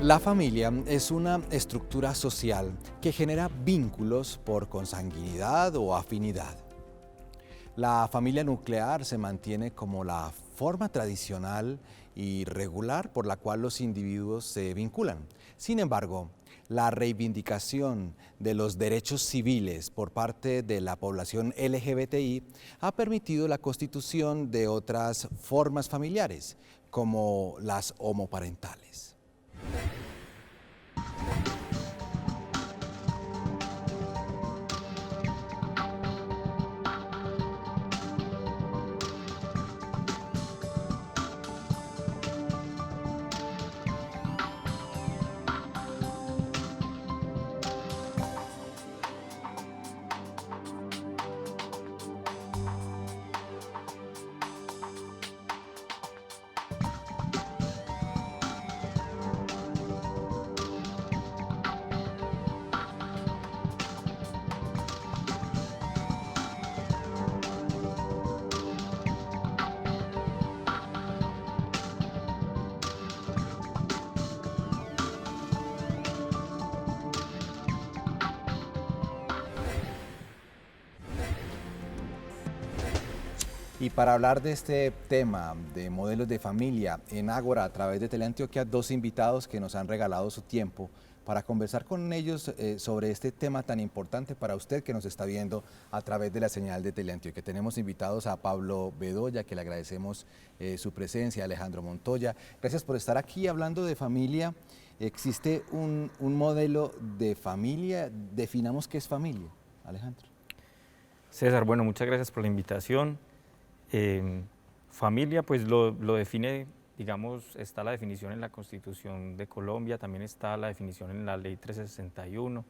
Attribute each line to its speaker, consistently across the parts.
Speaker 1: La familia es una estructura social que genera vínculos por consanguinidad o afinidad. La familia nuclear se mantiene como la forma tradicional y regular por la cual los individuos se vinculan. Sin embargo, la reivindicación de los derechos civiles por parte de la población LGBTI ha permitido la constitución de otras formas familiares, como las homoparentales. Y para hablar de este tema de modelos de familia en Ágora a través de Teleantioquia, dos invitados que nos han regalado su tiempo para conversar con ellos sobre este tema tan importante para usted que nos está viendo a través de la señal de Teleantioquia. Tenemos invitados a Pablo Bedoya, que le agradecemos su presencia, a Alejandro Montoya. Gracias por estar aquí hablando de familia. ¿Existe un modelo de familia? Definamos qué es familia, Alejandro.
Speaker 2: César, bueno, muchas gracias por la invitación. Familia, pues lo define, digamos, está la definición en la Constitución de Colombia, también está la definición en la Ley 1361,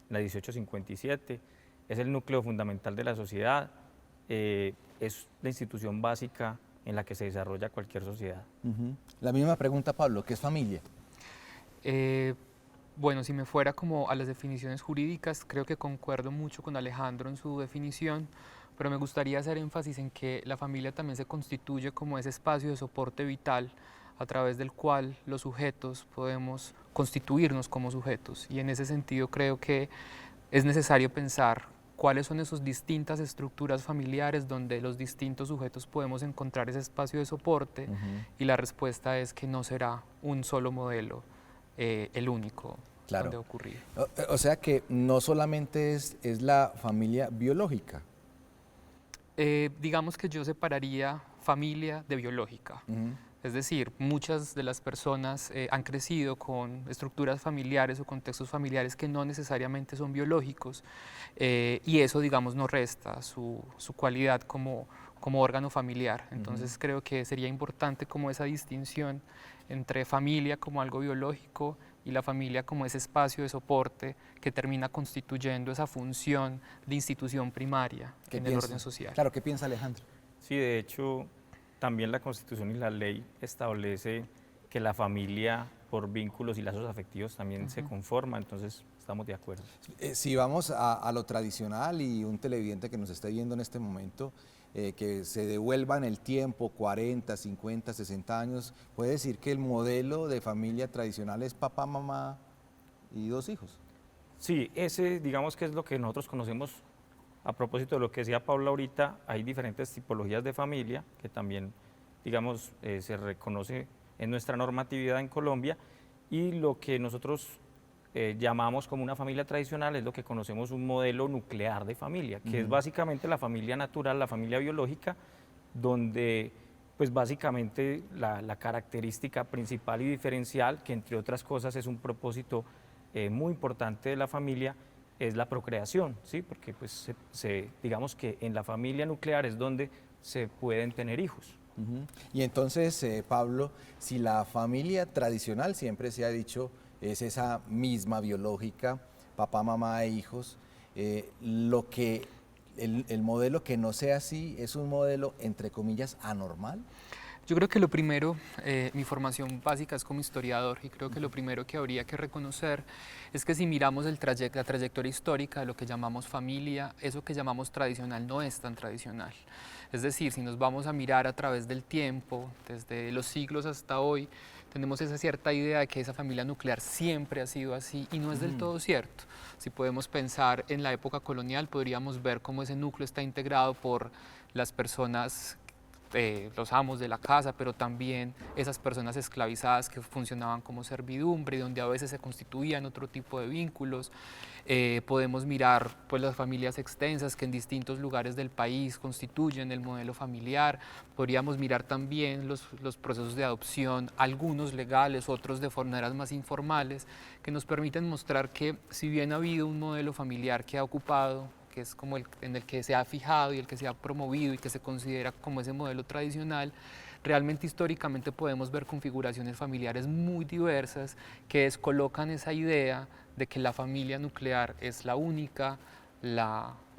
Speaker 2: la 1857, es el núcleo fundamental de la sociedad, es la institución básica en la que se desarrolla cualquier sociedad.
Speaker 1: La misma pregunta, Pablo, ¿qué es familia?
Speaker 3: Bueno, si me fuera como a las definiciones jurídicas, creo que concuerdo mucho con Alejandro en su definición, pero me gustaría hacer énfasis en que la familia también se constituye como ese espacio de soporte vital a través del cual los sujetos podemos constituirnos como sujetos. Y en ese sentido creo que es necesario pensar cuáles son esas distintas estructuras familiares donde los distintos sujetos podemos encontrar ese espacio de soporte, y la respuesta es que no será un solo modelo el único donde ocurrir.
Speaker 1: O sea que no solamente es la familia biológica.
Speaker 3: Digamos que yo separaría familia de biológica. Es decir, muchas de las personas han crecido con estructuras familiares o contextos familiares que no necesariamente son biológicos, y eso, digamos, no resta su cualidad como órgano familiar. Entonces creo que sería importante como esa distinción entre familia como algo biológico y la familia como ese espacio de soporte que termina constituyendo esa función de institución primaria en el orden social.
Speaker 1: Claro, ¿qué piensa Alejandro?
Speaker 2: Sí, de hecho, también la Constitución y la ley establece que la familia por vínculos y lazos afectivos también se conforma, entonces estamos de acuerdo.
Speaker 1: Si vamos a lo tradicional, y un televidente que nos esté viendo en este momento, que se devuelva en el tiempo 40, 50, 60 años, puede decir que el modelo de familia tradicional es papá, mamá y dos hijos.
Speaker 2: Sí, ese digamos que es lo que nosotros conocemos. A propósito de lo que decía Paula ahorita, hay diferentes tipologías de familia que también, digamos, se reconoce en nuestra normatividad en Colombia, y lo que nosotros llamamos como una familia tradicional es lo que conocemos un modelo nuclear de familia, que es básicamente la familia natural, la familia biológica, donde pues básicamente la característica principal y diferencial, que entre otras cosas es un propósito muy importante de la familia, es la procreación, ¿sí? Porque pues digamos que en la familia nuclear es donde se pueden tener hijos.
Speaker 1: Y entonces, Pablo, si la familia tradicional, siempre se ha dicho, es esa misma biológica, papá, mamá e hijos, el modelo que no sea así es un modelo, entre comillas, anormal.
Speaker 3: Yo creo que lo primero, mi formación básica es como historiador, y creo que lo primero que habría que reconocer es que si miramos la trayectoria histórica de lo que llamamos familia, eso que llamamos tradicional no es tan tradicional. Es decir, si nos vamos a mirar a través del tiempo, desde los siglos hasta hoy, tenemos esa cierta idea de que esa familia nuclear siempre ha sido así y no es del todo cierto. Si podemos pensar en la época colonial, podríamos ver cómo ese núcleo está integrado por las personas, los amos de la casa, pero también esas personas esclavizadas que funcionaban como servidumbre y donde a veces se constituían otro tipo de vínculos. Podemos mirar pues, las familias extensas que en distintos lugares del país constituyen el modelo familiar. Podríamos mirar también los procesos de adopción, algunos legales, otros de maneras más informales, que nos permiten mostrar que si bien ha habido un modelo familiar que ha ocupado, que es como en el que se ha fijado y el que se ha promovido y que se considera como ese modelo tradicional, realmente históricamente podemos ver configuraciones familiares muy diversas que descolocan esa idea de que la familia nuclear es la única,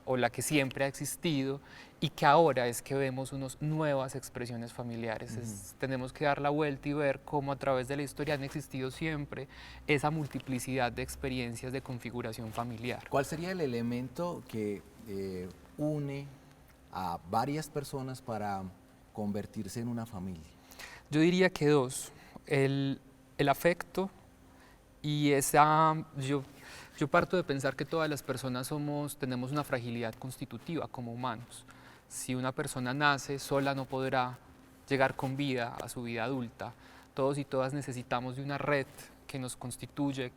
Speaker 3: o la que siempre ha existido, y que ahora es que vemos unas nuevas expresiones familiares. Tenemos que dar la vuelta y ver cómo a través de la historia han existido siempre esa multiplicidad de experiencias de configuración familiar.
Speaker 1: ¿Cuál sería el elemento que une a varias personas para convertirse en una familia?
Speaker 3: Yo diría que dos, el afecto y yo parto de pensar que todas las personas tenemos una fragilidad constitutiva como humanos. Si una persona nace sola no podrá llegar con vida a su vida adulta. Todos y todas necesitamos de una red que nos constituye,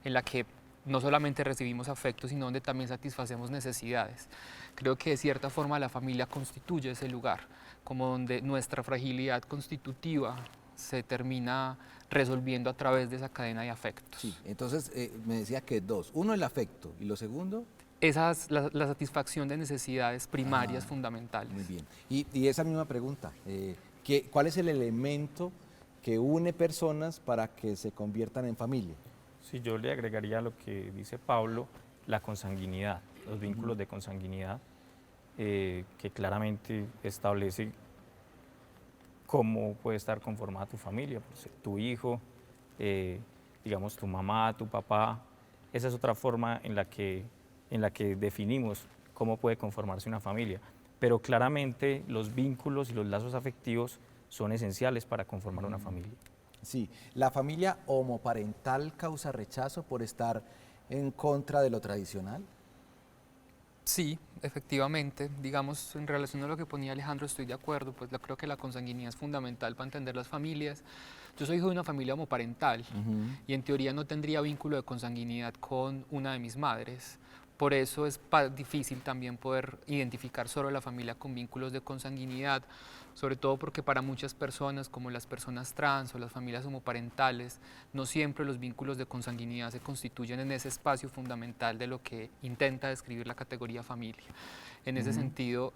Speaker 3: en la que no solamente recibimos afecto, sino donde también satisfacemos necesidades. Creo que de cierta forma la familia constituye ese lugar, como donde nuestra fragilidad constitutiva se termina resolviendo a través de esa cadena de afectos.
Speaker 1: Sí, entonces me decía que dos. Uno, el afecto. ¿Y lo segundo?
Speaker 3: La satisfacción de necesidades primarias fundamentales.
Speaker 1: Muy bien. Y esa misma pregunta, ¿cuál es el elemento que une personas para que se conviertan en familia?
Speaker 2: Sí, yo le agregaría a lo que dice Pablo, la consanguinidad, los vínculos de consanguinidad, que claramente establece cómo puede estar conformada tu familia, pues, tu hijo, digamos tu mamá, tu papá. Esa es otra forma en la que definimos cómo puede conformarse una familia. Pero claramente los vínculos y los lazos afectivos son esenciales para conformar una familia.
Speaker 1: Sí, ¿la familia homoparental causa rechazo por estar en contra de lo tradicional?
Speaker 3: Sí, efectivamente. Digamos, en relación a lo que ponía Alejandro, estoy de acuerdo, pues creo que la consanguinidad es fundamental para entender las familias. Yo soy hijo de una familia homoparental y en teoría no tendría vínculo de consanguinidad con una de mis madres. Por eso es difícil también poder identificar solo la familia con vínculos de consanguinidad, sobre todo porque para muchas personas, como las personas trans o las familias homoparentales, no siempre los vínculos de consanguinidad se constituyen en ese espacio fundamental de lo que intenta describir la categoría familia. En ese sentido,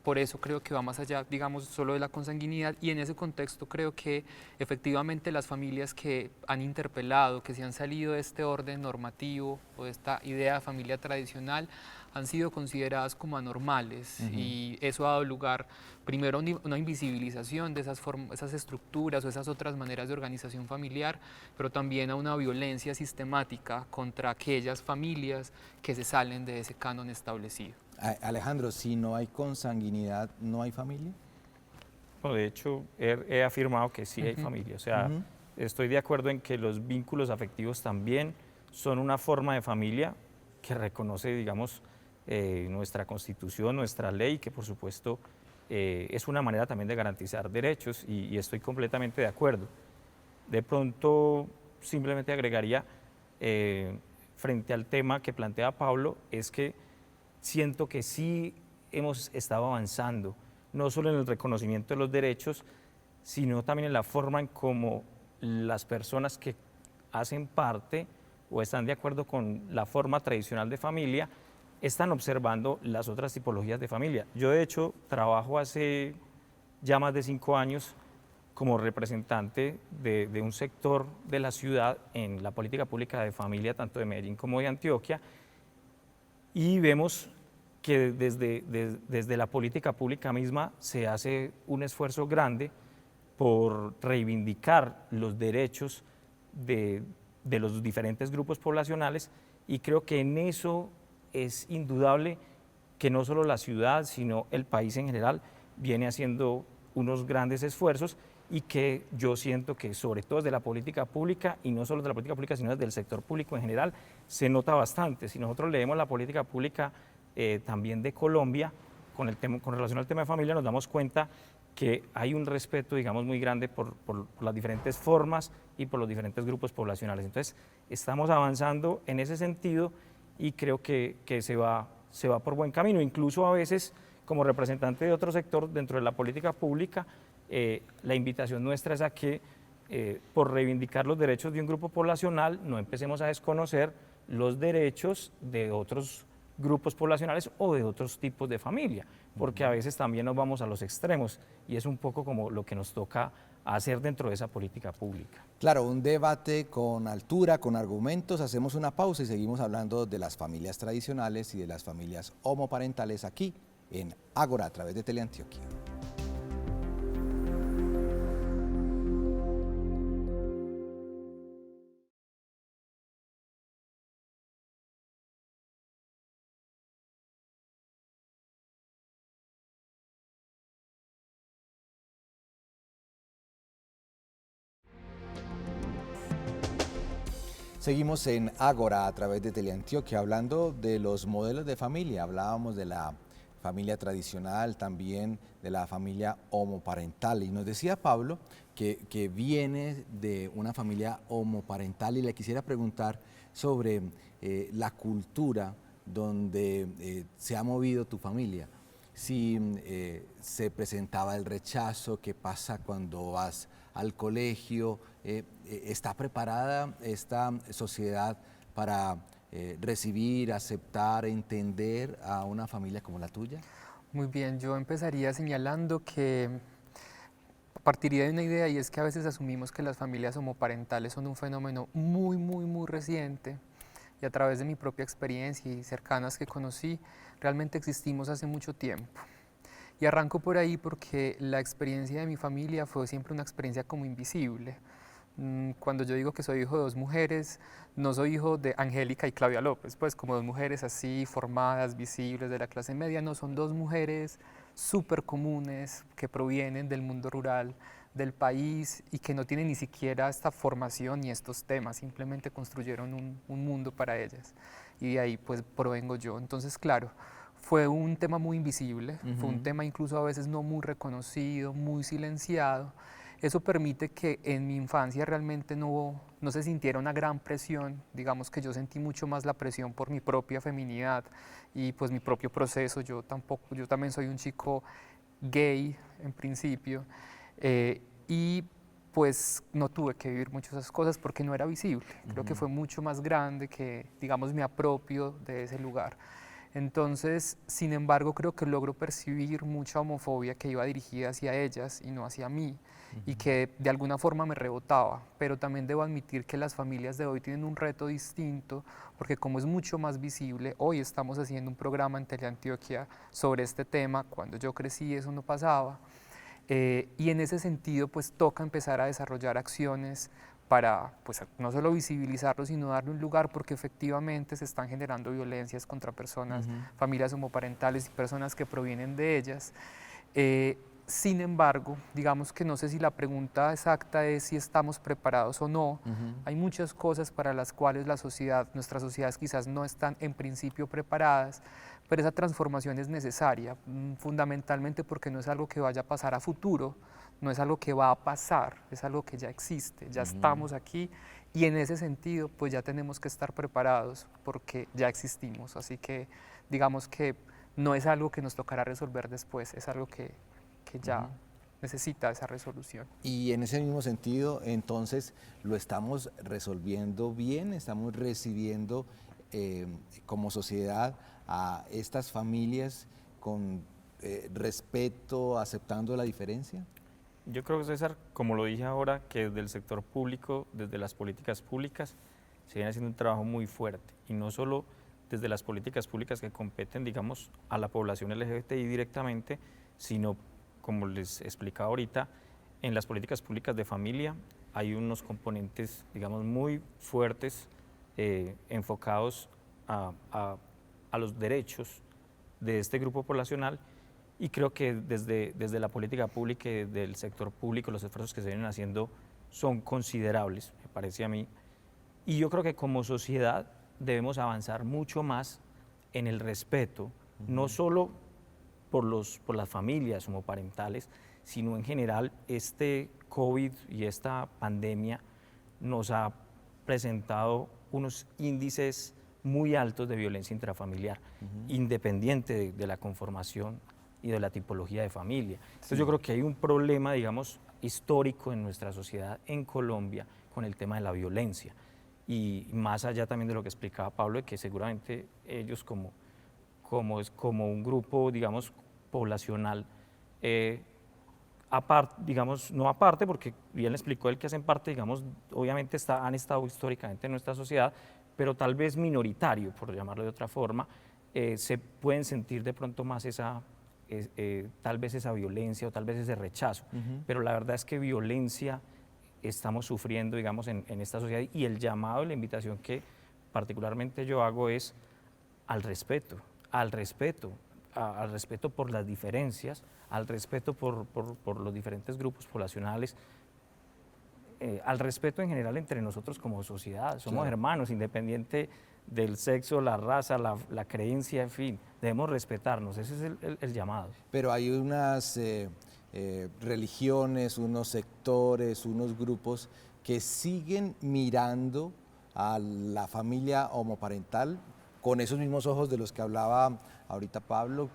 Speaker 3: por eso creo que va más allá, digamos, solo de la consanguinidad, y en ese contexto creo que efectivamente las familias que han interpelado, que se han salido de este orden normativo o de esta idea de familia tradicional, han sido consideradas como anormales, y eso ha dado lugar primero a una invisibilización de esas estructuras o esas otras maneras de organización familiar, pero también a una violencia sistemática contra aquellas familias que se salen de ese canon establecido.
Speaker 1: Alejandro, si no hay consanguinidad, ¿no hay familia?
Speaker 2: No, de hecho, he afirmado que sí hay familia. O sea, estoy de acuerdo en que los vínculos afectivos también son una forma de familia que reconoce, digamos, nuestra Constitución, nuestra ley, que por supuesto es una manera también de garantizar derechos, y estoy completamente de acuerdo. De pronto, simplemente agregaría, frente al tema que plantea Pablo, es que siento que sí hemos estado avanzando, no solo en el reconocimiento de los derechos, sino también en la forma en cómo las personas que hacen parte o están de acuerdo con la forma tradicional de familia están observando las otras tipologías de familia. Yo, de hecho, trabajo hace ya más de 5 años como representante de un sector de la ciudad en la política pública de familia, tanto de Medellín como de Antioquia, y vemos que desde la política pública misma se hace un esfuerzo grande por reivindicar los derechos de los diferentes grupos poblacionales, y creo que en eso es indudable que no solo la ciudad, sino el país en general viene haciendo unos grandes esfuerzos, y que yo siento que sobre todo desde la política pública, y no solo de la política pública, sino desde el sector público en general, se nota bastante. Si nosotros leemos la política pública también de Colombia, con relación al tema de familia, nos damos cuenta que hay un respeto, digamos, muy grande por las diferentes formas y por los diferentes grupos poblacionales. Entonces, estamos avanzando en ese sentido y creo que se va por buen camino. Incluso a veces, como representante de otro sector dentro de la política pública, la invitación nuestra es a que, por reivindicar los derechos de un grupo poblacional, no empecemos a desconocer los derechos de otros grupos poblacionales o de otros tipos de familia, porque a veces también nos vamos a los extremos y es un poco como lo que nos toca hacer dentro de esa política pública.
Speaker 1: Claro, un debate con altura, con argumentos. Hacemos una pausa y seguimos hablando de las familias tradicionales y de las familias homoparentales aquí en Ágora a través de Teleantioquia. Seguimos en Ágora a través de Teleantioquia hablando de los modelos de familia. Hablábamos de la familia tradicional, también de la familia homoparental. Y nos decía Pablo que viene de una familia homoparental y le quisiera preguntar sobre la cultura donde se ha movido tu familia. Si se presentaba el rechazo, qué pasa cuando vas al colegio, ¿está preparada esta sociedad para recibir, aceptar, entender a una familia como la tuya?
Speaker 3: Muy bien, yo empezaría señalando que partiría de una idea, y es que a veces asumimos que las familias homoparentales son un fenómeno muy reciente, y a través de mi propia experiencia y cercanas que conocí, realmente existimos hace mucho tiempo. Y arranco por ahí porque la experiencia de mi familia fue siempre una experiencia como invisible. Cuando yo digo que soy hijo de dos mujeres, no soy hijo de Angélica y Claudia López, pues como dos mujeres así formadas, visibles, de la clase media, no, son dos mujeres súper comunes que provienen del mundo rural del país y que no tienen ni siquiera esta formación ni estos temas, simplemente construyeron un mundo para ellas y de ahí pues provengo yo. Entonces, claro, fue un tema muy invisible, fue un tema incluso a veces no muy reconocido, muy silenciado. Eso permite que en mi infancia realmente no se sintiera una gran presión, digamos que yo sentí mucho más la presión por mi propia feminidad y pues mi propio proceso. Yo también soy un chico gay en principio, y pues no tuve que vivir muchas de esas cosas porque no era visible. Creo que fue mucho más grande que, digamos, me apropio de ese lugar. Entonces, sin embargo, creo que logro percibir mucha homofobia que iba dirigida hacia ellas y no hacia mí, y que de alguna forma me rebotaba, pero también debo admitir que las familias de hoy tienen un reto distinto, porque como es mucho más visible, hoy estamos haciendo un programa en Teleantioquia sobre este tema. Cuando yo crecí eso no pasaba, y en ese sentido pues toca empezar a desarrollar acciones para pues, no solo visibilizarlo, sino darle un lugar, porque efectivamente se están generando violencias contra personas, familias homoparentales y personas que provienen de ellas. Sin embargo, digamos que no sé si la pregunta exacta es si estamos preparados o no. Hay muchas cosas para las cuales nuestras sociedades quizás no están en principio preparadas, pero esa transformación es necesaria, fundamentalmente porque no es algo que vaya a pasar a futuro, no es algo que va a pasar, es algo que ya existe, ya estamos aquí, y en ese sentido pues ya tenemos que estar preparados porque ya existimos. Así que digamos que no es algo que nos tocará resolver después, es algo que ya necesita esa resolución.
Speaker 1: Y en ese mismo sentido, entonces, lo estamos resolviendo bien, estamos recibiendo como sociedad a estas familias con respeto, aceptando la diferencia.
Speaker 2: Yo creo, César, como lo dije ahora, que desde el sector público, desde las políticas públicas, se viene haciendo un trabajo muy fuerte, y no solo desde las políticas públicas que competen, digamos, a la población LGBTI directamente, sino, como les explicaba ahorita, en las políticas públicas de familia hay unos componentes, digamos, muy fuertes enfocados a los derechos de este grupo poblacional, y creo que desde la política pública y desde el sector público los esfuerzos que se vienen haciendo son considerables, me parece a mí. Y yo creo que como sociedad debemos avanzar mucho más en el respeto, no solo por las familias homoparentales, sino en general este COVID y esta pandemia nos ha presentado unos índices muy altos de violencia intrafamiliar, independiente de la conformación y de la tipología de familia. Entonces yo creo que hay un problema, digamos, histórico en nuestra sociedad en Colombia con el tema de la violencia. Y más allá también de lo que explicaba Pablo, de que seguramente ellos como un grupo, digamos, poblacional, aparte, digamos, no aparte, porque bien le explicó él que hacen parte, digamos, obviamente han estado históricamente en nuestra sociedad, pero tal vez minoritario, por llamarlo de otra forma, se pueden sentir de pronto más tal vez esa violencia o tal vez ese rechazo. Pero la verdad es que violencia estamos sufriendo, digamos, en esta sociedad, y el llamado y la invitación que particularmente yo hago es al respeto por las diferencias, al respeto por los diferentes grupos poblacionales, al respeto en general entre nosotros como sociedad. Somos hermanos, independiente del sexo, la raza, la creencia, en fin, debemos respetarnos, ese es el llamado.
Speaker 1: Pero hay unas religiones, unos sectores, unos grupos que siguen mirando a la familia homoparental con esos mismos ojos de los que hablaba ahorita Pablo,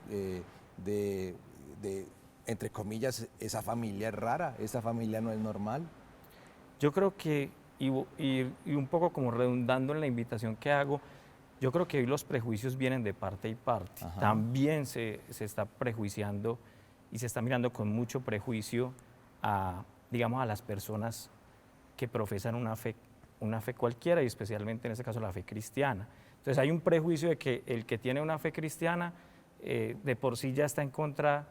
Speaker 1: entre comillas, esa familia es rara, esa familia no es normal.
Speaker 2: Yo creo que, y un poco como redundando en la invitación que hago, yo creo que hoy los prejuicios vienen de parte y parte. También se está prejuiciando y se está mirando con mucho prejuicio digamos, a las personas que profesan una fe cualquiera, y especialmente en este caso la fe cristiana. Entonces hay un prejuicio de que el que tiene una fe cristiana de por sí ya está en contra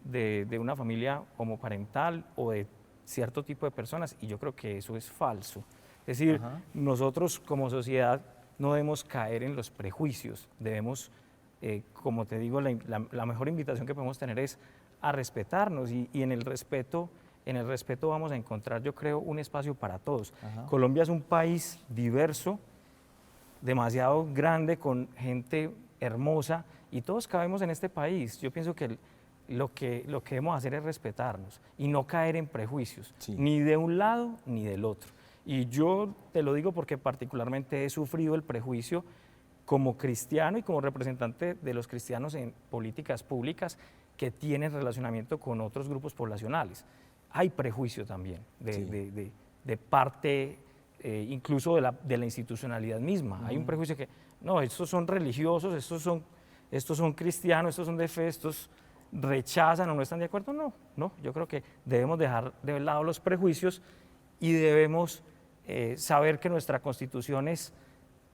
Speaker 2: de una familia homoparental o de cierto tipo de personas, y yo creo que eso es falso. Es decir, nosotros como sociedad no debemos caer en los prejuicios, debemos, como te digo, la mejor invitación que podemos tener es a respetarnos, y en el respeto vamos a encontrar, yo creo, un espacio para todos. Colombia es un país diverso, demasiado grande, con gente hermosa, y todos cabemos en este país. Yo pienso que lo que debemos hacer es respetarnos y no caer en prejuicios, ni de un lado ni del otro. Y yo te lo digo porque particularmente he sufrido el prejuicio como cristiano y como representante de los cristianos en políticas públicas que tienen relacionamiento con otros grupos poblacionales. Hay prejuicio también de parte incluso de la institucionalidad misma. Hay un prejuicio que, no, estos son religiosos, estos son cristianos, estos son de fe, estos rechazan o no están de acuerdo. No, yo creo que debemos dejar de lado los prejuicios y debemos saber que nuestra Constitución es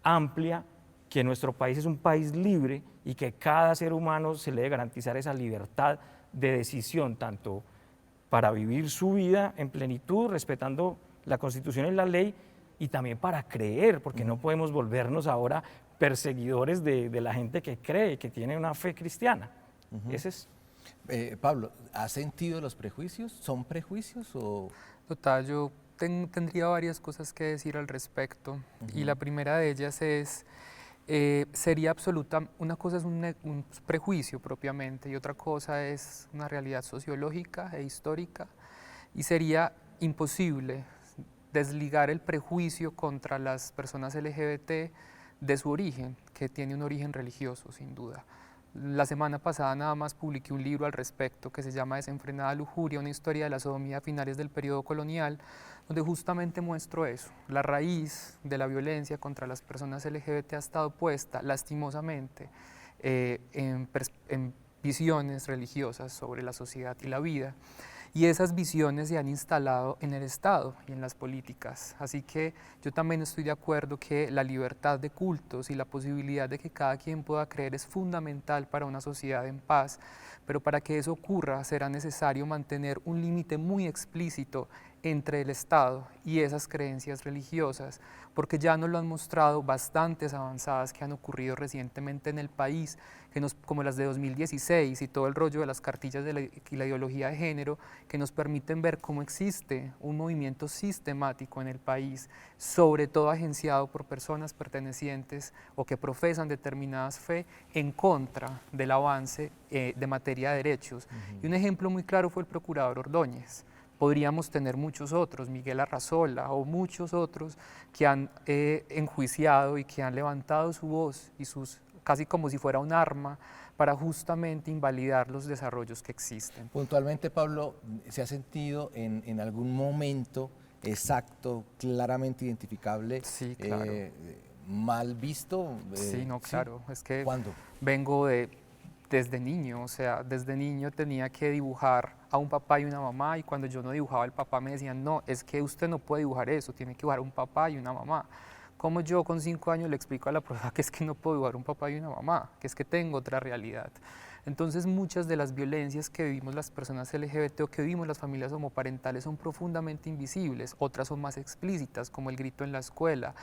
Speaker 2: amplia, que nuestro país es un país libre y que cada ser humano se le debe garantizar esa libertad de decisión, tanto para vivir su vida en plenitud, respetando la Constitución y la ley, y también para creer, porque no podemos volvernos ahora perseguidores de la gente que cree, que tiene una fe cristiana. Ese es.
Speaker 1: Pablo, ¿has sentido los prejuicios? ¿Son prejuicios o...?
Speaker 3: Total, yo tendría varias cosas que decir al respecto, y la primera de ellas es, sería absoluta, una cosa es un prejuicio propiamente y otra cosa es una realidad sociológica e histórica, y sería imposible desligar el prejuicio contra las personas LGBT de su origen, que tiene un origen religioso, sin duda. La semana pasada nada más publiqué un libro al respecto que se llama Desenfrenada lujuria, una historia de la sodomía a finales del periodo colonial, donde justamente muestro eso. La raíz de la violencia contra las personas LGBT ha estado puesta, lastimosamente, en visiones religiosas sobre la sociedad y la vida. Y esas visiones se han instalado en el Estado y en las políticas. Así que yo también estoy de acuerdo que la libertad de cultos y la posibilidad de que cada quien pueda creer es fundamental para una sociedad en paz, pero para que eso ocurra será necesario mantener un límite muy explícito entre el Estado y esas creencias religiosas, porque ya nos lo han mostrado bastantes avanzadas que han ocurrido recientemente en el país, como las de 2016 y todo el rollo de las cartillas y la ideología de género, que nos permiten ver cómo existe un movimiento sistemático en el país, sobre todo agenciado por personas pertenecientes o que profesan determinadas fe en contra del avance de materia de derechos. Y un ejemplo muy claro fue el procurador Ordóñez. Podríamos tener muchos otros, Miguel Arrazola o muchos otros que han enjuiciado y que han levantado su voz y casi como si fuera un arma para justamente invalidar los desarrollos que existen.
Speaker 1: Puntualmente, Pablo, ¿se ha sentido en algún momento exacto, claramente identificable,
Speaker 3: sí, claro.
Speaker 1: mal visto?
Speaker 3: Sí, no, claro.
Speaker 1: ¿Sí?
Speaker 3: Es que
Speaker 1: ¿Cuándo?
Speaker 3: vengo desde niño, o sea, desde niño tenía que dibujar a un papá y una mamá, y cuando yo no dibujaba al papá me decían, no, es que usted no puede dibujar eso, tiene que dibujar un papá y una mamá. Como yo con 5 años le explico a la profesora que es que no puedo dibujar un papá y una mamá, que es que tengo otra realidad? Entonces muchas de las violencias que vivimos las personas LGBT o que vivimos las familias homoparentales son profundamente invisibles, otras son más explícitas, como el grito en la escuela,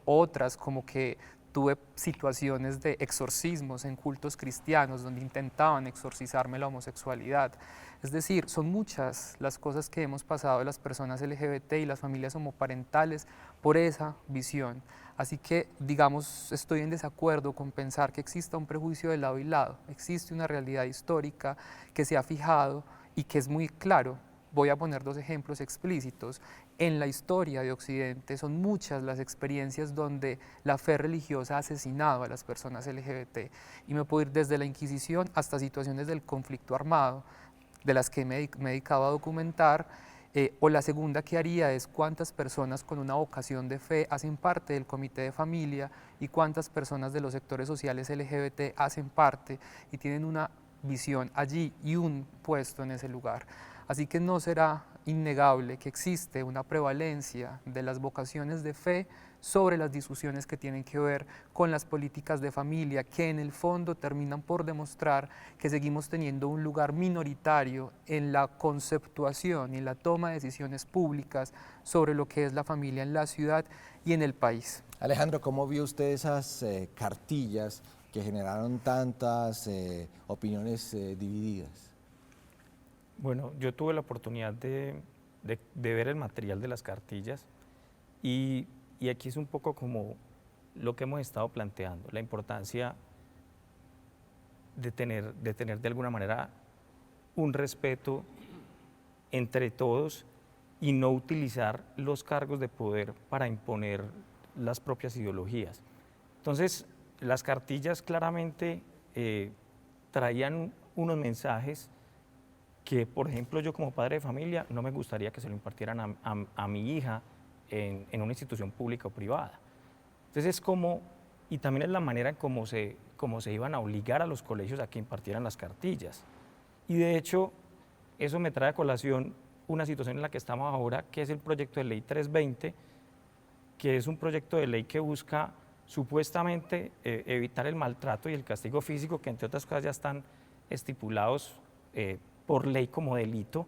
Speaker 3: otras como que tuve situaciones de exorcismos en cultos cristianos donde intentaban exorcizarme la homosexualidad. Es decir, son muchas las cosas que hemos pasado las personas LGBT y las familias homoparentales por esa visión. Así que, digamos, estoy en desacuerdo con pensar que exista un prejuicio de lado y lado. Existe una realidad histórica que se ha fijado y que es muy claro. Voy a poner 2 ejemplos explícitos. En la historia de Occidente son muchas las experiencias donde la fe religiosa ha asesinado a las personas LGBT. Y me puedo ir desde la Inquisición hasta situaciones del conflicto armado, de las que me he dedicado a documentar, o la segunda que haría es cuántas personas con una vocación de fe hacen parte del comité de familia y cuántas personas de los sectores sociales LGBT hacen parte y tienen una visión allí y un puesto en ese lugar. Así que no será innegable que existe una prevalencia de las vocaciones de fe sobre las discusiones que tienen que ver con las políticas de familia, que en el fondo terminan por demostrar que seguimos teniendo un lugar minoritario en la conceptuación y en la toma de decisiones públicas sobre lo que es la familia en la ciudad y en el país.
Speaker 1: Alejandro, ¿cómo vio usted esas cartillas que generaron tantas opiniones divididas?
Speaker 2: Bueno, yo tuve la oportunidad de ver el material de las cartillas y aquí es un poco como lo que hemos estado planteando, la importancia de tener de alguna manera un respeto entre todos y no utilizar los cargos de poder para imponer las propias ideologías. Entonces, las cartillas claramente traían unos mensajes que, por ejemplo, yo como padre de familia no me gustaría que se lo impartieran a mi hija en una institución pública o privada. Entonces es como, y también es la manera en cómo se iban a obligar a los colegios a que impartieran las cartillas. Y de hecho, eso me trae a colación una situación en la que estamos ahora, que es el proyecto de ley 320, que es un proyecto de ley que busca supuestamente evitar el maltrato y el castigo físico, que entre otras cosas ya están estipulados por ley como delito.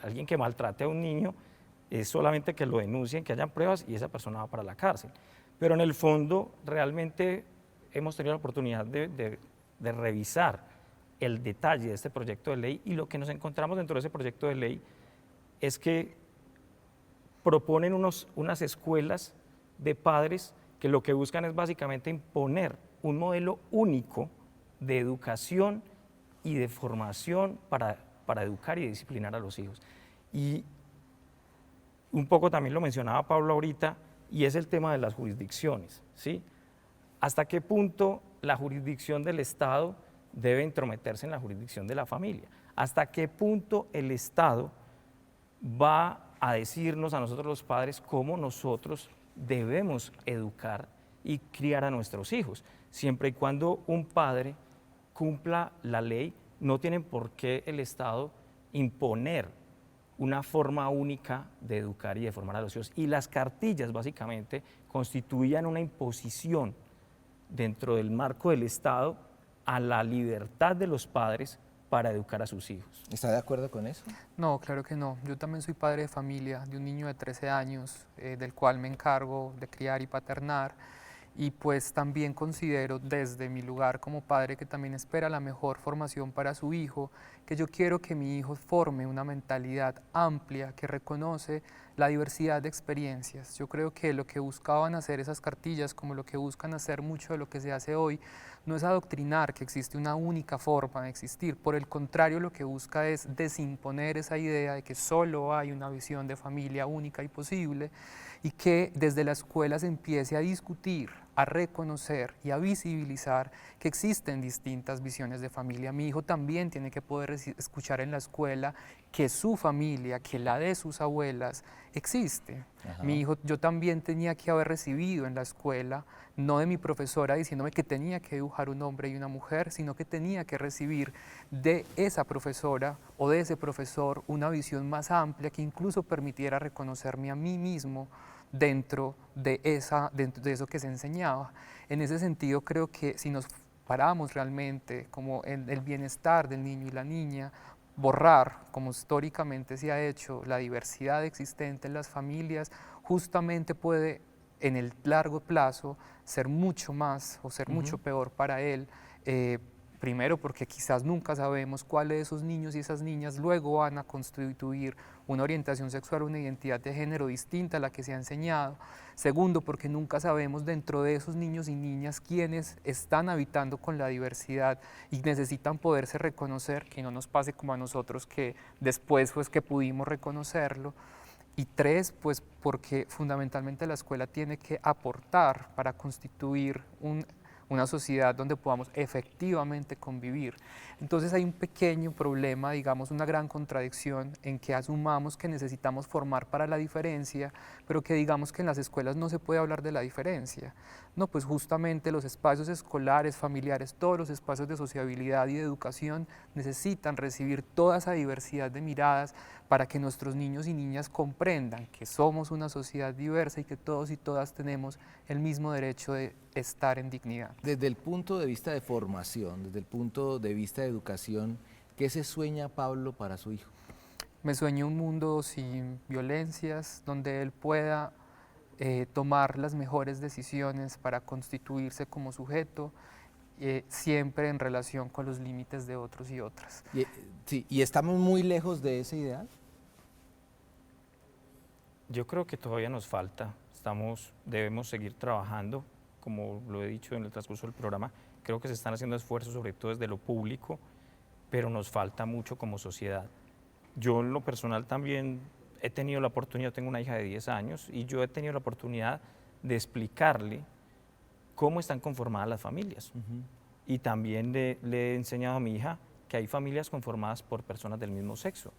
Speaker 2: Alguien que maltrate a un niño es solamente que lo denuncien, que hayan pruebas y esa persona va para la cárcel. Pero en el fondo realmente hemos tenido la oportunidad de revisar el detalle de este proyecto de ley y lo que nos encontramos dentro de ese proyecto de ley es que proponen unas escuelas de padres que lo que buscan es básicamente imponer un modelo único de educación y de formación para educar y disciplinar a los hijos. Y un poco también lo mencionaba Pablo ahorita, y es el tema de las jurisdicciones, ¿sí? ¿Hasta qué punto la jurisdicción del Estado debe entrometerse en la jurisdicción de la familia? ¿Hasta qué punto el Estado va a decirnos a nosotros los padres cómo nosotros debemos educar y criar a nuestros hijos? Siempre y cuando un padre cumpla la ley, no tienen por qué el Estado imponer una forma única de educar y de formar a los hijos. Y las cartillas básicamente constituían una imposición dentro del marco del Estado a la libertad de los padres para educar a sus hijos.
Speaker 1: ¿Está de acuerdo con eso?
Speaker 3: No, claro que no. Yo también soy padre de familia de un niño de 13 años, del cual me encargo de criar y paternar. Y pues también considero desde mi lugar como padre que también espera la mejor formación para su hijo, que yo quiero que mi hijo forme una mentalidad amplia que reconoce la diversidad de experiencias. Yo creo que lo que buscaban hacer esas cartillas, como lo que buscan hacer mucho de lo que se hace hoy, no es adoctrinar que existe una única forma de existir. Por el contrario, lo que busca es desimponer esa idea de que solo hay una visión de familia única y posible, y que desde la escuela se empiece a discutir, a reconocer y a visibilizar que existen distintas visiones de familia. Mi hijo también tiene que poder escuchar en la escuela que su familia, que la de sus abuelas, existe.
Speaker 1: Ajá.
Speaker 3: Mi hijo, yo también tenía que haber recibido en la escuela, no de mi profesora diciéndome que tenía que dibujar un hombre y una mujer, sino que tenía que recibir de esa profesora o de ese profesor una visión más amplia que incluso permitiera reconocerme a mí mismo dentro de eso que se enseñaba. En ese sentido, creo que si nos paramos realmente como en el bienestar del niño y la niña, borrar, como históricamente se ha hecho, la diversidad existente en las familias, justamente puede en el largo plazo ser mucho más o ser mucho peor para él. Primero porque quizás nunca sabemos cuáles de esos niños y esas niñas luego van a constituir una orientación sexual, una identidad de género distinta a la que se ha enseñado. Segundo, porque nunca sabemos dentro de esos niños y niñas quiénes están habitando con la diversidad y necesitan poderse reconocer, que no nos pase como a nosotros que después pues que pudimos reconocerlo. Y tres, pues porque fundamentalmente la escuela tiene que aportar para constituir una sociedad donde podamos efectivamente convivir. Entonces hay un pequeño problema, digamos, una gran contradicción en que asumamos que necesitamos formar para la diferencia, pero que digamos que en las escuelas no se puede hablar de la diferencia. No, pues justamente los espacios escolares, familiares, todos los espacios de sociabilidad y de educación necesitan recibir toda esa diversidad de miradas para que nuestros niños y niñas comprendan que somos una sociedad diversa y que todos y todas tenemos el mismo derecho de estar en dignidad.
Speaker 1: Desde el punto de vista de formación, desde el punto de vista de educación, ¿qué se sueña Pablo para su hijo?
Speaker 3: Me sueño un mundo sin violencias, donde él pueda tomar las mejores decisiones para constituirse como sujeto, siempre en relación con los límites de otros y otras.
Speaker 1: Sí, ¿y estamos muy lejos de ese ideal?
Speaker 2: Yo creo que todavía nos falta, debemos seguir trabajando, como lo he dicho en el transcurso del programa, creo que se están haciendo esfuerzos sobre todo desde lo público, pero nos falta mucho como sociedad. Yo en lo personal también he tenido la oportunidad, tengo una hija de 10 años, y yo he tenido la oportunidad de explicarle cómo están conformadas las familias. Y también le he enseñado a mi hija que hay familias conformadas por personas del mismo sexo.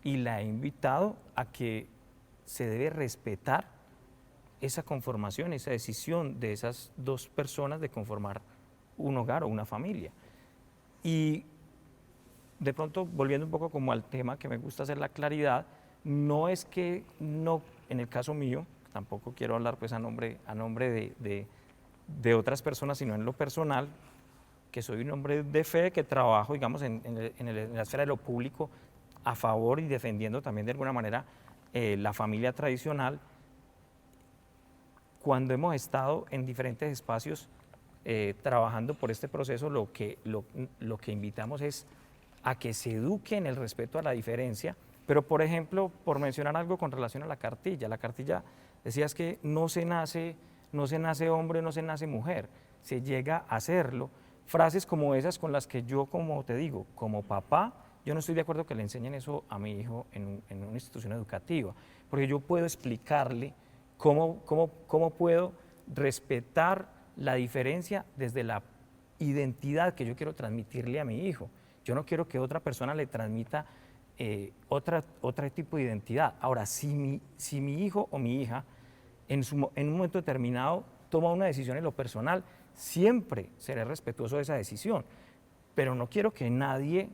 Speaker 2: Y la he invitado a que se debe respetar esa conformación, esa decisión de esas dos personas de conformar un hogar o una familia. Y de pronto, volviendo un poco como al tema que me gusta hacer la claridad, no es que no, en el caso mío, tampoco quiero hablar pues a nombre de otras personas, sino en lo personal, que soy un hombre de fe, que trabajo, digamos, en la esfera de lo público a favor y defendiendo también de alguna manera la familia tradicional. Cuando hemos estado en diferentes espacios trabajando por este proceso, lo que invitamos es a que se eduque en el respeto a la diferencia, pero por ejemplo, por mencionar algo con relación a la cartilla decías que no se nace hombre, no se nace mujer, se llega a hacerlo. Frases como esas con las que yo, como te digo, como papá, yo no estoy de acuerdo que le enseñen eso a mi hijo en una institución educativa, porque yo puedo explicarle cómo puedo respetar la diferencia desde la identidad que yo quiero transmitirle a mi hijo. Yo no quiero que otra persona le transmita otro tipo de identidad. Ahora, si mi hijo o mi hija en un momento determinado toma una decisión en lo personal, siempre seré respetuoso de esa decisión, pero no quiero que nadie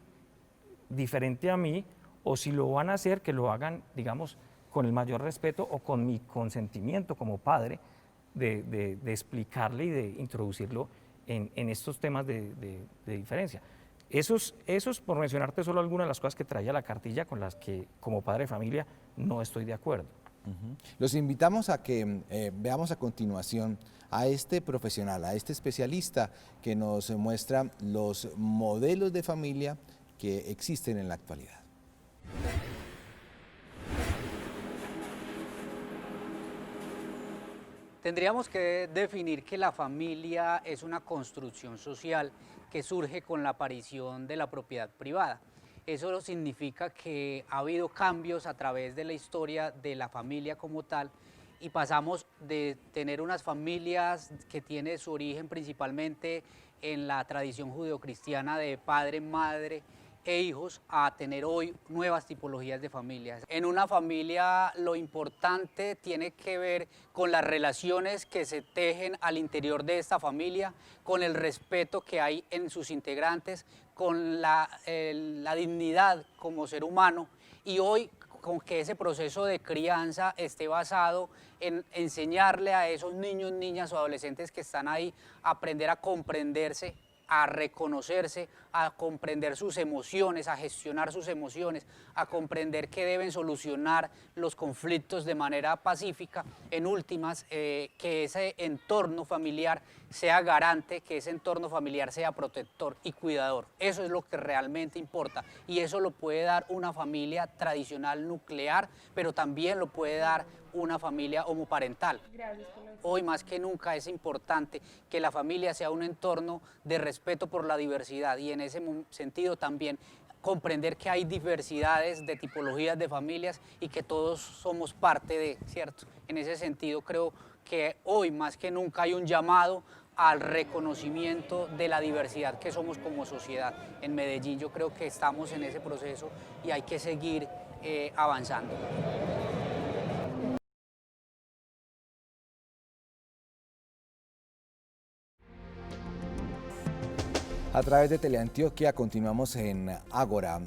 Speaker 2: diferente a mí, o si lo van a hacer, que lo hagan, digamos, con el mayor respeto o con mi consentimiento como padre de explicarle y de introducirlo en estos temas de diferencia. Esos, por mencionarte solo algunas de las cosas que traía la cartilla con las que como padre de familia no estoy de acuerdo.
Speaker 1: Los invitamos a que veamos a continuación a este profesional, a este especialista que nos muestra los modelos de familia que existen en la actualidad.
Speaker 4: Tendríamos que definir que la familia es una construcción social que surge con la aparición de la propiedad privada. Eso significa que ha habido cambios a través de la historia de la familia como tal y pasamos de tener unas familias que tienen su origen principalmente en la tradición judeocristiana de padre, madre e hijos a tener hoy nuevas tipologías de familias. En una familia lo importante tiene que ver con las relaciones que se tejen al interior de esta familia, con el respeto que hay en sus integrantes, con la dignidad como ser humano y hoy con que ese proceso de crianza esté basado en enseñarle a esos niños, niñas o adolescentes que están ahí a aprender a comprenderse, a reconocerse, a comprender sus emociones, a gestionar sus emociones, a comprender que deben solucionar los conflictos de manera pacífica. En últimas, que ese entorno familiar sea garante, que ese entorno familiar sea protector y cuidador. Eso es lo que realmente importa y eso lo puede dar una familia tradicional nuclear, pero también lo puede dar una familia homoparental. Hoy más que nunca es importante que la familia sea un entorno de respeto por la diversidad y en ese sentido también comprender que hay diversidades de tipologías de familias y que todos somos parte de, ¿cierto? En ese sentido creo que hoy más que nunca hay un llamado al reconocimiento de la diversidad que somos como sociedad. En Medellín yo creo que estamos en ese proceso y hay que seguir avanzando.
Speaker 1: A través de Teleantioquia continuamos en Ágora.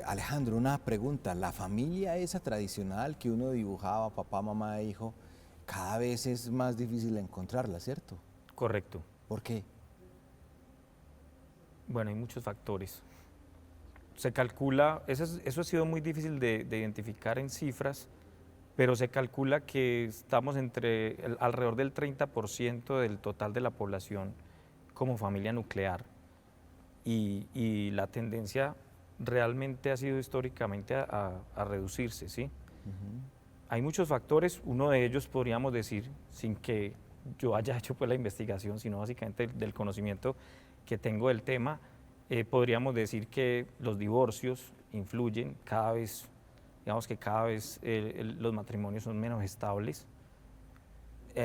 Speaker 1: Alejandro, una pregunta. ¿La familia esa tradicional que uno dibujaba, papá, mamá e hijo, cada vez es más difícil encontrarla, ¿cierto?
Speaker 2: Correcto.
Speaker 1: ¿Por qué?
Speaker 2: Bueno, hay muchos factores. Se calcula, eso ha sido muy difícil de identificar en cifras, pero se calcula que estamos alrededor del 30% del total de la población como familia nuclear. Y la tendencia realmente ha sido históricamente a reducirse, ¿sí? Hay muchos factores, uno de ellos podríamos decir, sin que yo haya hecho pues la investigación, sino básicamente del conocimiento que tengo del tema, podríamos decir que los divorcios influyen cada vez, digamos que cada vez los matrimonios son menos estables.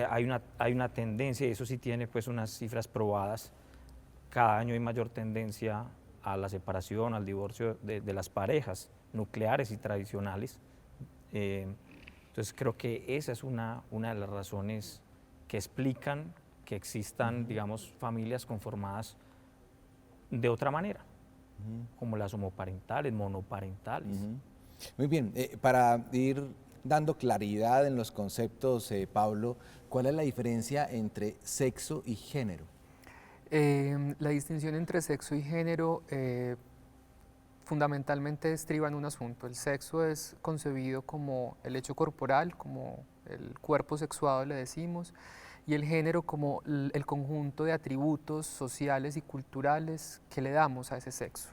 Speaker 2: Hay una tendencia, y eso sí tiene pues unas cifras probadas, cada año hay mayor tendencia a la separación, al divorcio de las parejas nucleares y tradicionales. Entonces creo que esa es una de las razones que explican que existan, digamos, familias conformadas de otra manera, como las homoparentales, monoparentales.
Speaker 1: Muy bien, para ir dando claridad en los conceptos, Pablo, ¿cuál es la diferencia entre sexo y género?
Speaker 3: La distinción entre sexo y género fundamentalmente estriba en un asunto. El sexo es concebido como el hecho corporal, como el cuerpo sexuado le decimos, y el género como el conjunto de atributos sociales y culturales que le damos a ese sexo.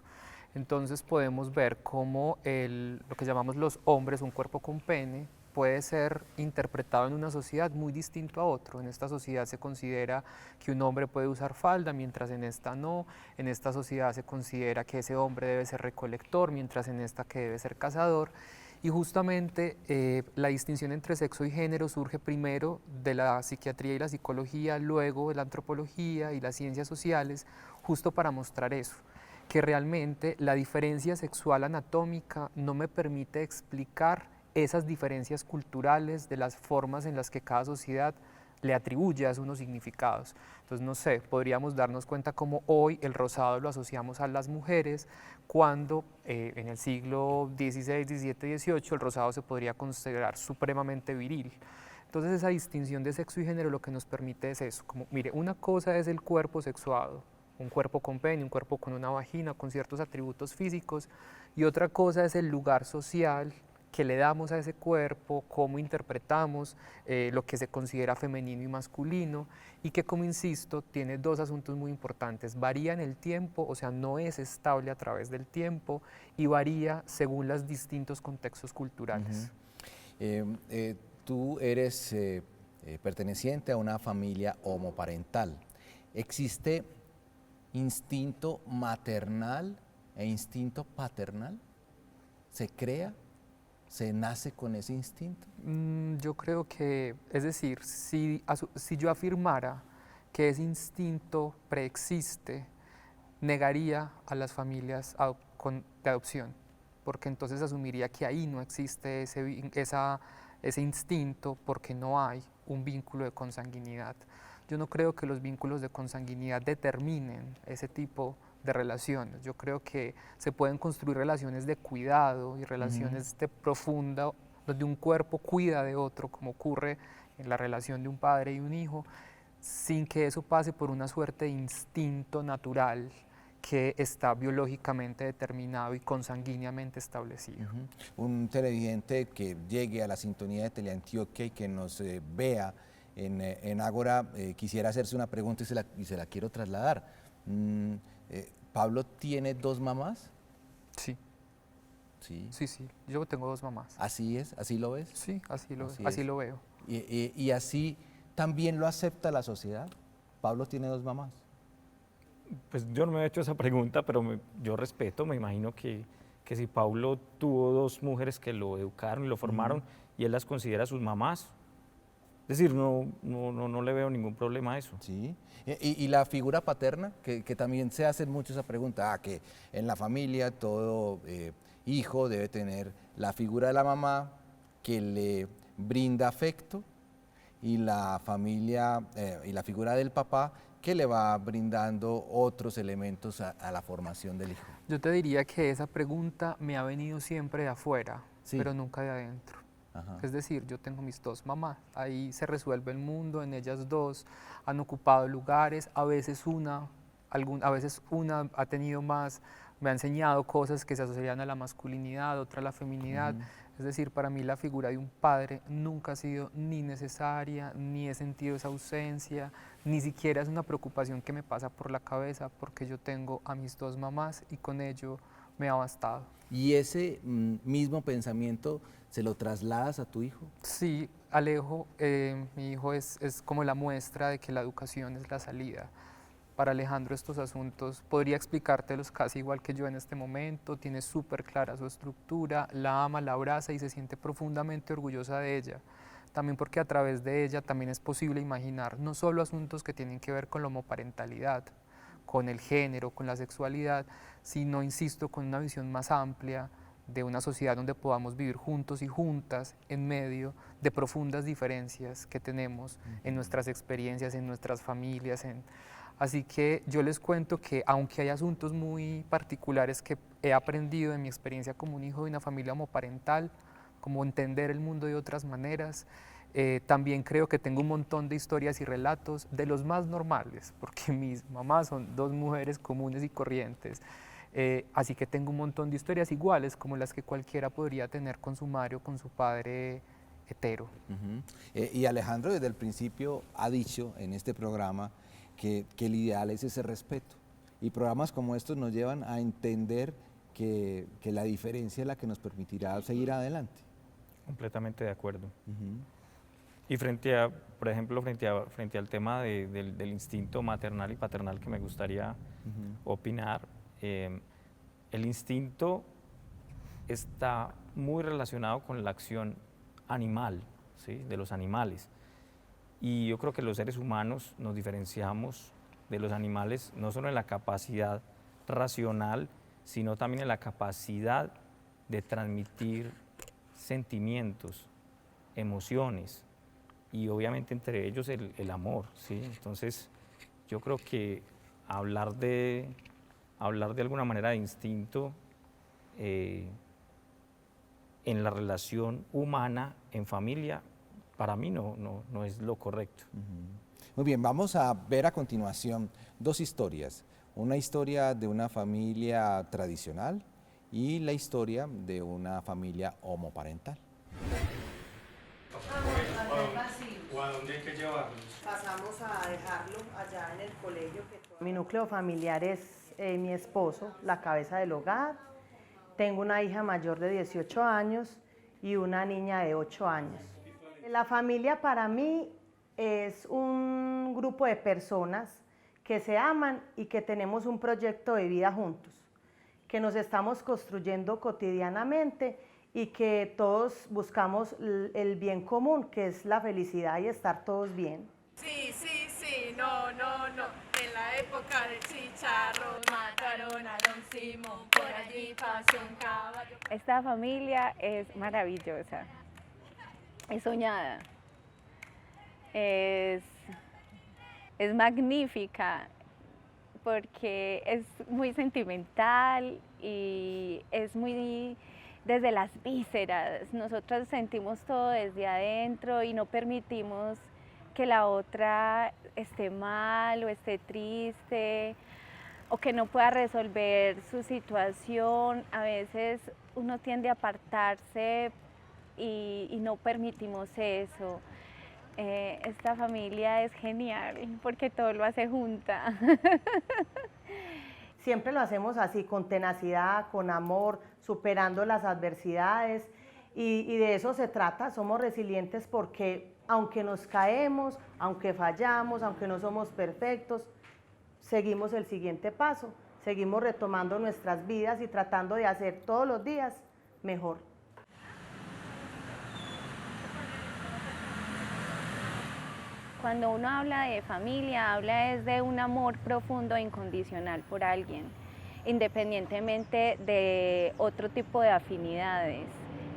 Speaker 3: Entonces podemos ver cómo lo que llamamos los hombres, un cuerpo con pene, puede ser interpretado en una sociedad muy distinto a otro. En esta sociedad se considera que un hombre puede usar falda, mientras en esta no. En esta sociedad se considera que ese hombre debe ser recolector, mientras en esta que debe ser cazador. Y justamente la distinción entre sexo y género surge primero de la psiquiatría y la psicología, luego de la antropología y las ciencias sociales, justo para mostrar eso, que realmente la diferencia sexual anatómica no me permite explicar esas diferencias culturales de las formas en las que cada sociedad le atribuye a eso unos significados. Entonces, no sé, podríamos darnos cuenta cómo hoy el rosado lo asociamos a las mujeres, cuando en el siglo XVI, XVII, XVIII el rosado se podría considerar supremamente viril. Entonces, esa distinción de sexo y género lo que nos permite es eso, como, mire, una cosa es el cuerpo sexuado, un cuerpo con pene, un cuerpo con una vagina, con ciertos atributos físicos, y otra cosa es el lugar social que le damos a ese cuerpo, cómo interpretamos lo que se considera femenino y masculino, y que, como insisto, tiene dos asuntos muy importantes: varía en el tiempo, o sea, no es estable a través del tiempo, y varía según los distintos contextos culturales.
Speaker 1: Tú eres perteneciente a una familia homoparental. ¿Existe instinto maternal e instinto paternal? ¿Se crea? ¿Se nace con ese instinto?
Speaker 3: Yo creo que, es decir, si yo afirmara que ese instinto preexiste, negaría a las familias de adopción, porque entonces asumiría que ahí no existe ese instinto, porque no hay un vínculo de consanguinidad. Yo no creo que los vínculos de consanguinidad determinen ese tipo de relaciones. Yo creo que se pueden construir relaciones de cuidado y relaciones de profunda, donde un cuerpo cuida de otro, como ocurre en la relación de un padre y un hijo, sin que eso pase por una suerte de instinto natural que está biológicamente determinado y consanguíneamente establecido.
Speaker 1: Un televidente que llegue a la sintonía de Teleantioquia y que nos vea en Ágora, quisiera hacerse una pregunta y se la quiero trasladar. ¿Pablo tiene dos mamás?
Speaker 3: Sí.
Speaker 1: Sí.
Speaker 3: Sí, yo tengo dos mamás.
Speaker 1: ¿Así es? ¿Así lo ves?
Speaker 3: Sí, así lo veo.
Speaker 1: ¿Y así también lo acepta la sociedad? ¿Pablo tiene dos mamás?
Speaker 2: Pues yo no me he hecho esa pregunta, pero yo respeto, me imagino que si Paulo tuvo dos mujeres que lo educaron y lo formaron y él las considera sus mamás, es decir, no le veo ningún problema a eso.
Speaker 1: Sí. ¿Y la figura paterna? Que también se hace mucho esa pregunta, que en la familia todo hijo debe tener la figura de la mamá que le brinda afecto y la familia y la figura del papá que le va brindando otros elementos a la formación del hijo.
Speaker 3: Yo te diría que esa pregunta me ha venido siempre de afuera,
Speaker 1: Sí.
Speaker 3: pero nunca de adentro.
Speaker 1: Ajá.
Speaker 3: Es decir, yo tengo mis dos mamás, ahí se resuelve el mundo, en ellas dos han ocupado lugares, a veces una ha tenido más, me ha enseñado cosas que se asocian a la masculinidad, otra a la feminidad. Es decir, para mí la figura de un padre nunca ha sido ni necesaria, ni he sentido esa ausencia, ni siquiera es una preocupación que me pasa por la cabeza, porque yo tengo a mis dos mamás y con ello me ha bastado.
Speaker 1: ¿Y ese mismo pensamiento se lo trasladas a tu hijo?
Speaker 3: Sí, Alejo, mi hijo es como la muestra de que la educación es la salida. Para Alejandro estos asuntos podría explicártelos casi igual que yo en este momento, tiene súper clara su estructura, la ama, la abraza y se siente profundamente orgullosa de ella. También porque a través de ella también es posible imaginar no solo asuntos que tienen que ver con la homoparentalidad, con el género, con la sexualidad, sino, insisto, con una visión más amplia de una sociedad donde podamos vivir juntos y juntas en medio de profundas diferencias que tenemos en nuestras experiencias, en nuestras familias. Así que yo les cuento que aunque hay asuntos muy particulares que he aprendido en mi experiencia como un hijo de una familia homoparental, como entender el mundo de otras maneras, también creo que tengo un montón de historias y relatos de los más normales, porque mis mamás son dos mujeres comunes y corrientes. Así que tengo un montón de historias iguales como las que cualquiera podría tener con su madre o con su padre hetero.
Speaker 1: Y Alejandro desde el principio ha dicho en este programa que el ideal es ese respeto. Y programas como estos nos llevan a entender que la diferencia es la que nos permitirá seguir adelante.
Speaker 2: Completamente de acuerdo. Y por ejemplo, frente al tema del instinto maternal y paternal que me gustaría opinar, el instinto está muy relacionado con la acción animal, ¿sí? De los animales. Y yo creo que los seres humanos nos diferenciamos de los animales no solo en la capacidad racional, sino también en la capacidad de transmitir sentimientos, emociones y obviamente entre ellos el amor, ¿sí? Entonces yo creo que hablar de alguna manera de instinto en la relación humana, en familia, para mí no es lo correcto.
Speaker 1: Muy bien, vamos a ver a continuación dos historias. una historia de una familia tradicional y la historia de una familia homoparental.
Speaker 2: ¿O a dónde hay que llevarlos?
Speaker 5: Pasamos a dejarlo allá en el colegio. Mi núcleo familiar es mi esposo, la cabeza del hogar. Tengo una hija mayor de 18 años y una niña de 8 años. La familia para mí es un grupo de personas que se aman y que tenemos un proyecto de vida juntos, que nos estamos construyendo cotidianamente y que todos buscamos el bien común, que es la felicidad y estar todos bien.
Speaker 6: Sí, sí, sí, no, no, no. En la época del chicharrón mataron a Don Simón, por allí pasó un caballo.
Speaker 7: Esta familia es maravillosa, es soñada, es magnífica porque es muy sentimental y es muy desde las vísceras. Nosotros sentimos todo desde adentro y no permitimos que la otra esté mal o esté triste o que no pueda resolver su situación. A veces uno tiende a apartarse y no permitimos eso. Esta familia es genial porque todo lo hace junta.
Speaker 5: Siempre lo hacemos así, con tenacidad, con amor, superando las adversidades y de eso se trata. Somos resilientes porque aunque nos caemos, aunque fallamos, aunque no somos perfectos, seguimos el siguiente paso, seguimos retomando nuestras vidas y tratando de hacer todos los días mejor.
Speaker 7: Cuando uno habla de familia, habla es de un amor profundo e incondicional por alguien, independientemente de otro tipo de afinidades.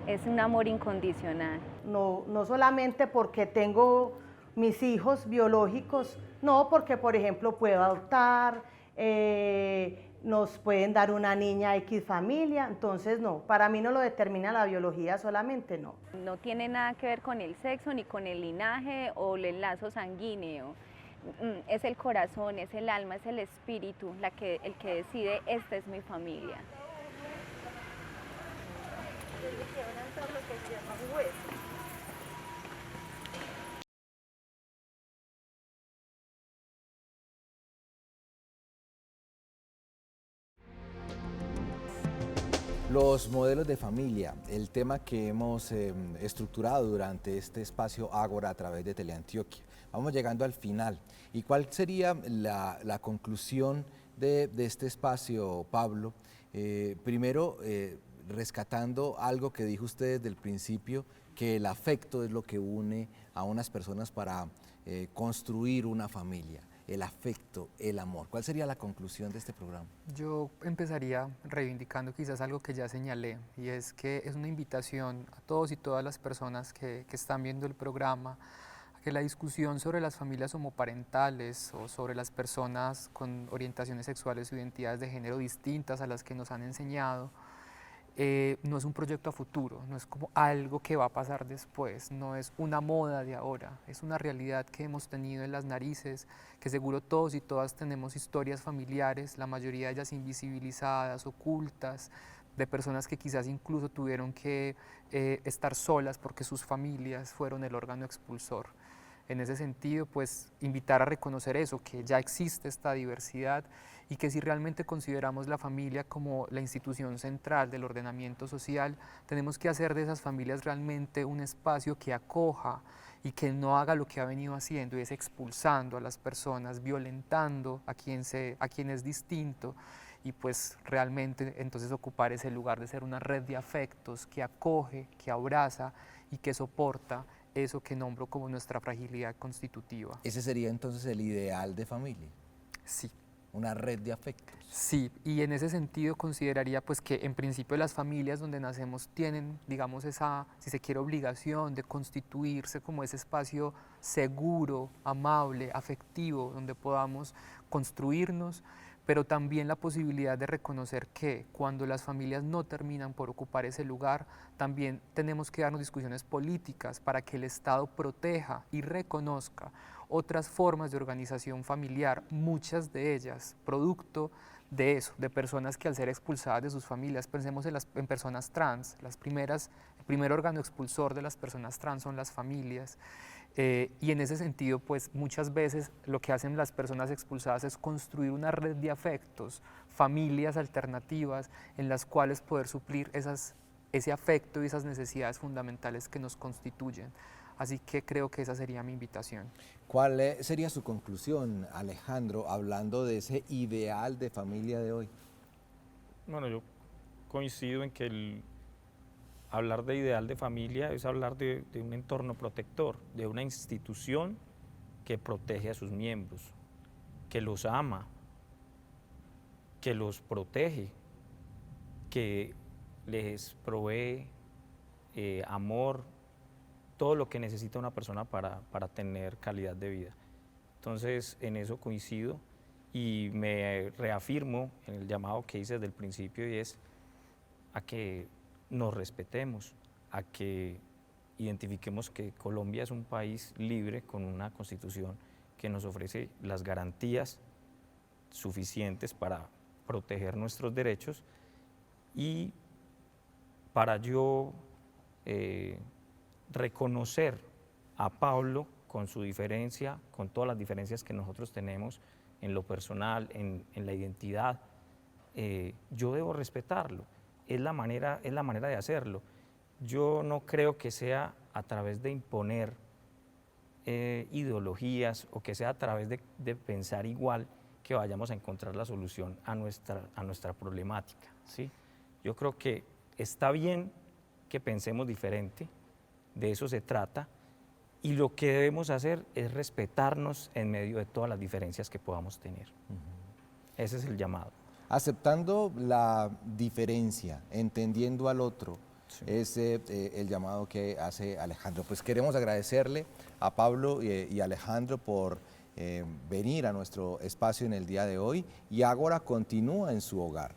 Speaker 7: Es un amor incondicional.
Speaker 5: No solamente porque tengo mis hijos biológicos, no, porque por ejemplo puedo adoptar, nos pueden dar una niña X familia, entonces no, para mí no lo determina la biología solamente, no.
Speaker 7: No tiene nada que ver con el sexo, ni con el linaje o el lazo sanguíneo. Es el corazón, es el alma, es el espíritu el que decide, esta es mi familia.
Speaker 1: Los modelos de familia, el tema que hemos estructurado durante este espacio Ágora a través de Teleantioquia. Vamos llegando al final. ¿Y cuál sería la conclusión de este espacio, Pablo? Primero, rescatando algo que dijo usted desde el principio, que el afecto es lo que une a unas personas para construir una familia. El afecto, el amor. ¿Cuál sería la conclusión de este programa?
Speaker 3: Yo empezaría reivindicando quizás algo que ya señalé, y es que es una invitación a todos y todas las personas que están viendo el programa, a que la discusión sobre las familias homoparentales o sobre las personas con orientaciones sexuales o identidades de género distintas a las que nos han enseñado, no es un proyecto a futuro, no es como algo que va a pasar después, no es una moda de ahora, es una realidad que hemos tenido en las narices, que seguro todos y todas tenemos historias familiares, la mayoría de ellas invisibilizadas, ocultas, de personas que quizás incluso tuvieron que estar solas porque sus familias fueron el órgano expulsor. En ese sentido, pues invitar a reconocer eso, que ya existe esta diversidad y que si realmente consideramos la familia como la institución central del ordenamiento social, tenemos que hacer de esas familias realmente un espacio que acoja y que no haga lo que ha venido haciendo, y es expulsando a las personas, violentando a quien es distinto, y pues realmente entonces ocupar ese lugar de ser una red de afectos que acoge, que abraza y que soporta eso que nombro como nuestra fragilidad constitutiva.
Speaker 1: Ese sería entonces el ideal de familia.
Speaker 3: Sí.
Speaker 1: Una red de afectos.
Speaker 3: Sí, y en ese sentido consideraría pues que en principio las familias donde nacemos tienen, digamos, esa, si se quiere, obligación de constituirse como ese espacio seguro, amable, afectivo, donde podamos construirnos, pero también la posibilidad de reconocer que cuando las familias no terminan por ocupar ese lugar, también tenemos que darnos discusiones políticas para que el Estado proteja y reconozca otras formas de organización familiar, muchas de ellas producto de eso, de personas que al ser expulsadas de sus familias, pensemos en personas trans, el primer órgano expulsor de las personas trans son las familias, y en ese sentido, pues muchas veces lo que hacen las personas expulsadas es construir una red de afectos, familias alternativas en las cuales poder suplir ese afecto y esas necesidades fundamentales que nos constituyen. Así que creo que esa sería mi invitación.
Speaker 1: ¿Cuál sería su conclusión, Alejandro, hablando de ese ideal de familia de hoy?
Speaker 2: Bueno, yo coincido en que hablar de ideal de familia es hablar de un entorno protector, de una institución que protege a sus miembros, que los ama, que los protege, que les provee amor, todo lo que necesita una persona para tener calidad de vida. Entonces, en eso coincido y me reafirmo en el llamado que hice desde el principio, y es a que nos respetemos, a que identifiquemos que Colombia es un país libre con una constitución que nos ofrece las garantías suficientes para proteger nuestros derechos, y para yo reconocer a Pablo con su diferencia, con todas las diferencias que nosotros tenemos en lo personal, en la identidad, yo debo respetarlo. Es la manera de hacerlo. Yo no creo que sea a través de imponer ideologías, o que sea a través de pensar igual que vayamos a encontrar la solución a nuestra problemática, ¿sí? Yo creo que está bien que pensemos diferente, de eso se trata, y lo que debemos hacer es respetarnos en medio de todas las diferencias que podamos tener. Ese es el llamado.
Speaker 1: Aceptando la diferencia, entendiendo al otro, sí, es el llamado que hace Alejandro. Pues queremos agradecerle a Pablo y Alejandro por venir a nuestro espacio en el día de hoy, y Ágora continúa en su hogar.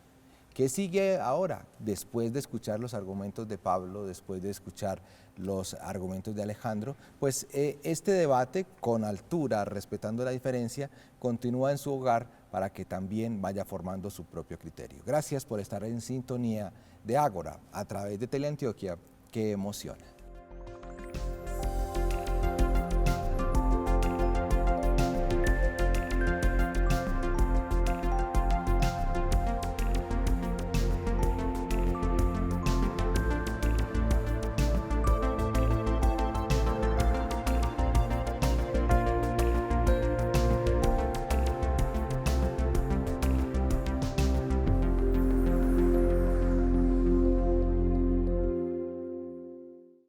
Speaker 1: ¿Qué sigue ahora? Después de escuchar los argumentos de Pablo, después de escuchar los argumentos de Alejandro, pues este debate con altura, respetando la diferencia, continúa en su hogar para que también vaya formando su propio criterio. Gracias por estar en sintonía de Ágora a través de Teleantioquia, que emociona.